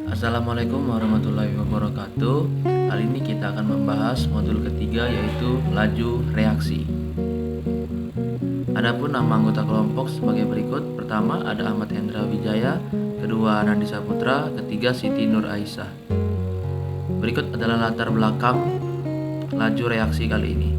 Assalamualaikum warahmatullahi wabarakatuh. Kali ini kita akan membahas modul ketiga, yaitu laju reaksi. Adapun nama anggota kelompok sebagai berikut. Pertama ada Ahmad Hendra Wijaya, kedua Nandi Saputra, ketiga Siti Nur Aisyah. Berikut adalah latar belakang laju reaksi kali ini.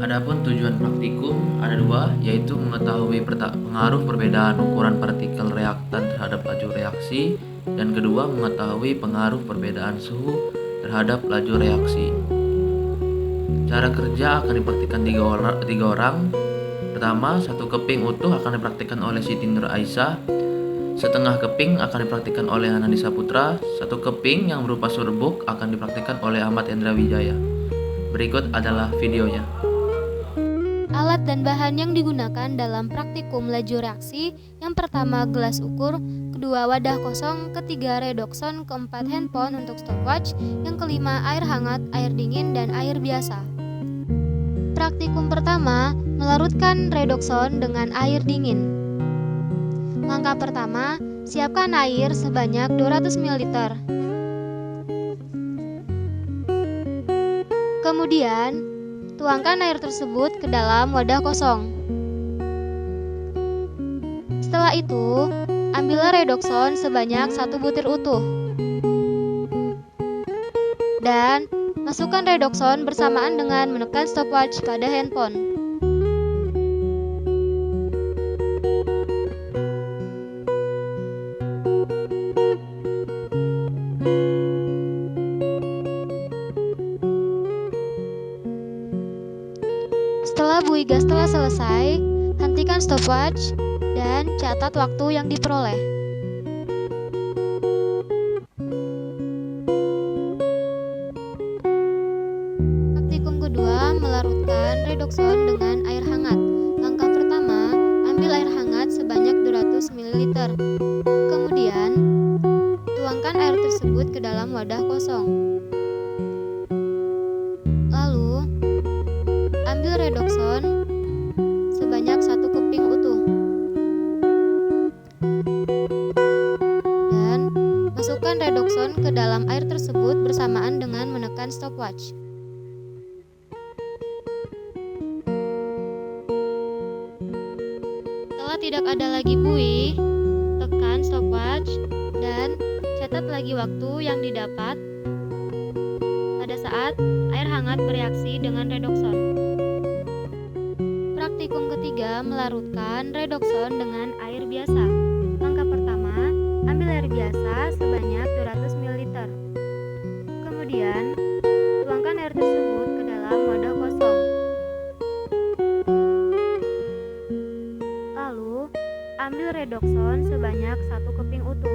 Adapun tujuan praktikum ada dua, yaitu mengetahui pengaruh perbedaan ukuran partikel reaktan terhadap laju reaksi, dan kedua mengetahui pengaruh perbedaan suhu terhadap laju reaksi. Cara kerja akan dipraktikkan tiga orang. Pertama, satu keping utuh akan dipraktikkan oleh Siti Nur Aisyah, setengah keping akan dipraktikkan oleh Nandi Saputra, satu keping yang berupa serbuk akan dipraktikkan oleh Ahmad Hendra Wijaya. Berikut adalah videonya. Alat dan bahan yang digunakan dalam praktikum laju reaksi: yang pertama gelas ukur, kedua wadah kosong, ketiga redoxon, keempat handphone untuk stopwatch, yang kelima air hangat, air dingin, dan air biasa. Praktikum pertama, melarutkan redoxon dengan air dingin. Langkah pertama, siapkan air sebanyak 200 ml. Kemudian, tuangkan air tersebut ke dalam wadah kosong. Setelah itu, ambillah redoxon sebanyak 1 butir utuh. Dan masukkan redoxon bersamaan dengan menekan stopwatch pada handphone. Setelah buih gas telah selesai, hentikan stopwatch dan catat waktu yang diperoleh. Praktikum kedua, melarutkan redoxon dengan air hangat. Langkah pertama, ambil air hangat sebanyak 200 ml. Kemudian, tuangkan air tersebut ke dalam wadah kosong. Lalu, ambil redoxon sebanyak 1 keping utuh dan masukkan redoxon ke dalam air tersebut bersamaan dengan menekan stopwatch. Setelah tidak ada lagi buih, tekan stopwatch dan catat lagi waktu yang didapat pada saat air hangat bereaksi dengan redoxon. Praktikum ketiga, melarutkan redoxon dengan air biasa. Langkah pertama, ambil air biasa sebanyak 200 ml. Kemudian, tuangkan air tersebut ke dalam wadah kosong. Lalu, ambil redoxon sebanyak 1 keping utuh.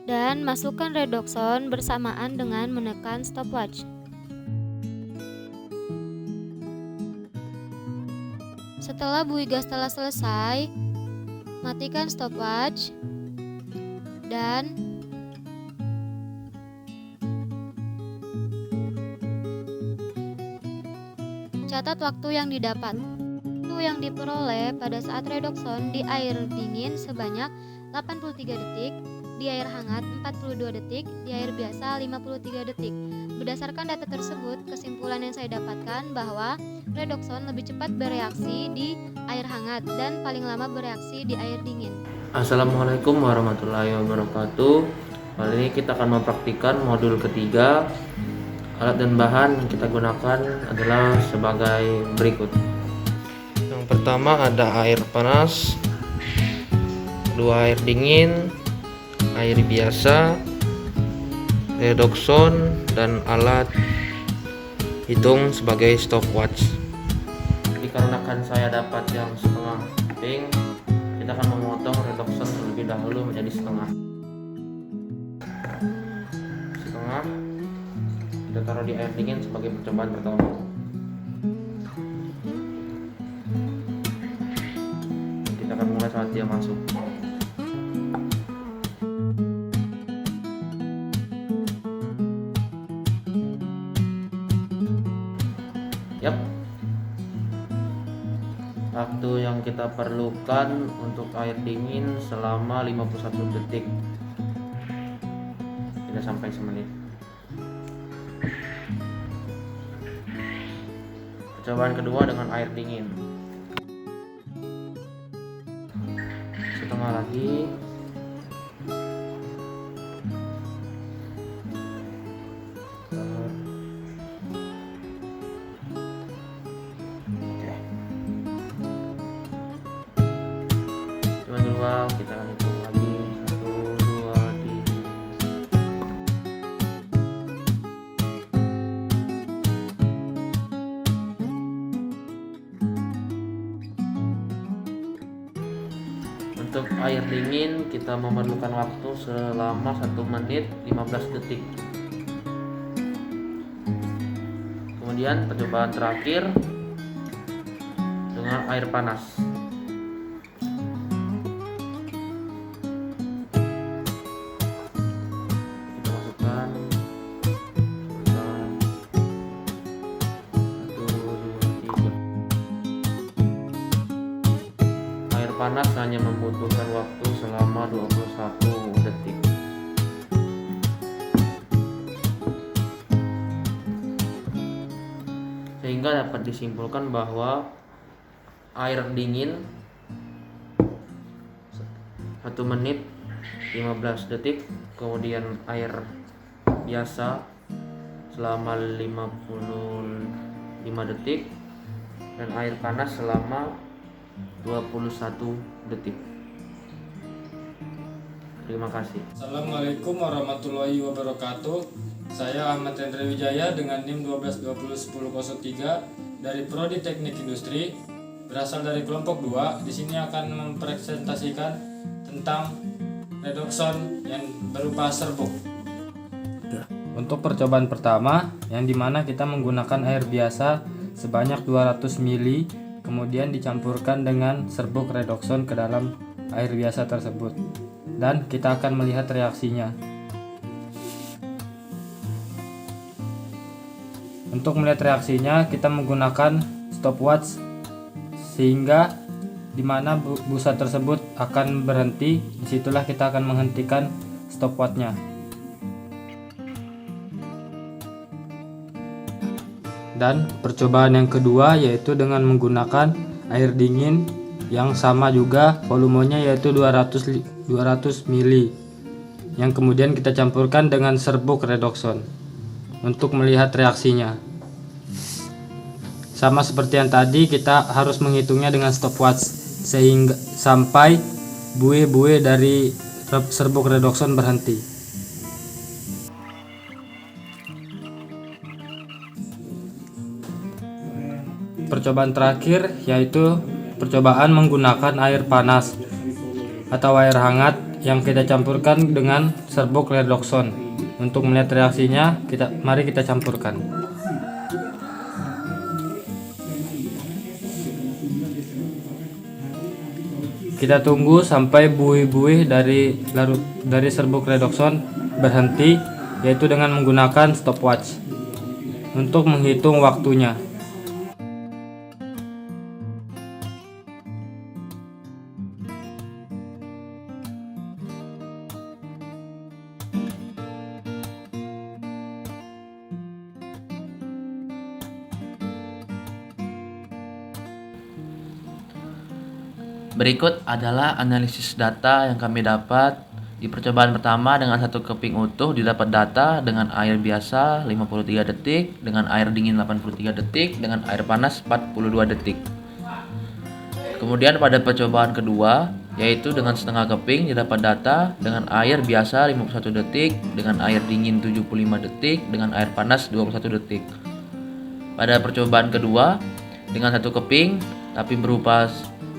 Dan masukkan redoxon bersamaan dengan menekan stopwatch. Setelah buih gas telah selesai, matikan stopwatch dan catat waktu yang didapat. Waktu yang diperoleh pada saat redoxon di air dingin sebanyak 83 detik, di air hangat 42 detik, di air biasa 53 detik. Berdasarkan data tersebut, kesimpulan yang saya dapatkan bahwa redoxon lebih cepat bereaksi di air hangat dan paling lama bereaksi di air dingin. Assalamualaikum warahmatullahi wabarakatuh. Kali ini kita akan mempraktikkan modul ketiga. Alat dan bahan yang kita gunakan adalah sebagai berikut. Yang pertama ada air panas, kedua air dingin, air biasa, redoxon, dan alat hitung sebagai stopwatch. Dikarenakan saya dapat yang setengah keping, kita akan memotong redoxon terlebih dahulu menjadi setengah. Kita taruh di air dingin sebagai percobaan pertama. Kita akan mulai saat dia masuk. Yap. Waktu yang kita perlukan untuk air dingin selama 51 detik. Tidak sampai semenit. Percobaan kedua dengan air dingin. Setengah lagi. Kedua kita akan hitung lagi 1, 2, 3. Untuk air dingin kita memerlukan waktu selama 1 menit 15 detik. Kemudian percobaan terakhir dengan air panas. Panas hanya membutuhkan waktu selama 21 detik. Sehingga dapat disimpulkan bahwa air dingin 1 menit 15 detik, kemudian air biasa selama 55 detik, dan air panas selama 21 detik. Terima kasih. Assalamualaikum warahmatullahi wabarakatuh. Saya Ahmad Hendra Wijaya dengan NIM 12201003 dari Prodi Teknik Industri, berasal dari kelompok 2. Di sini akan mempresentasikan tentang redoxon yang berupa serbuk. Untuk percobaan pertama, yang dimana kita menggunakan air biasa sebanyak 200 ml, kemudian dicampurkan dengan serbuk redoxon ke dalam air biasa tersebut, dan kita akan melihat reaksinya. Untuk melihat reaksinya, kita menggunakan stopwatch sehingga dimana busa tersebut akan berhenti. Disitulah kita akan menghentikan stopwatchnya. Dan percobaan yang kedua yaitu dengan menggunakan air dingin yang sama juga volumenya, yaitu 200 ml, yang kemudian kita campurkan dengan serbuk redoxon untuk melihat reaksinya. Sama seperti yang tadi, kita harus menghitungnya dengan stopwatch sehingga sampai buih-buih dari serbuk redoxon berhenti. Percobaan terakhir yaitu percobaan menggunakan air panas atau air hangat yang kita campurkan dengan serbuk redoxon. Untuk melihat reaksinya, mari kita campurkan. Kita tunggu sampai buih-buih dari serbuk redoxon berhenti, yaitu dengan menggunakan stopwatch untuk menghitung waktunya. Berikut adalah analisis data yang kami dapat. Di percobaan pertama dengan 1 keping utuh didapat data dengan air biasa 53 detik, dengan air dingin 83 detik, dengan air panas 42 detik. Kemudian pada percobaan kedua, yaitu dengan setengah keping didapat data dengan air biasa 51 detik, dengan air dingin 75 detik, dengan air panas 21 detik. Pada percobaan kedua dengan 1 keping tapi berupa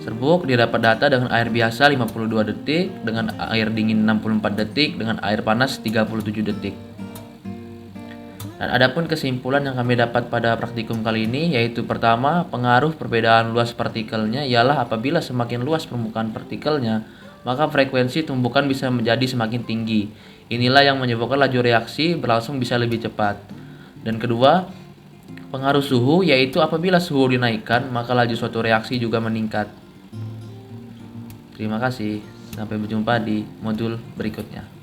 serbuk didapat data dengan air biasa 52 detik, dengan air dingin 64 detik, dengan air panas 37 detik. Dan adapun kesimpulan yang kami dapat pada praktikum kali ini yaitu pertama, pengaruh perbedaan luas partikelnya ialah apabila semakin luas permukaan partikelnya, maka frekuensi tumbukan bisa menjadi semakin tinggi. Inilah yang menyebabkan laju reaksi berlangsung bisa lebih cepat. Dan kedua, pengaruh suhu yaitu apabila suhu dinaikkan, maka laju suatu reaksi juga meningkat. Terima kasih. Sampai berjumpa di modul berikutnya.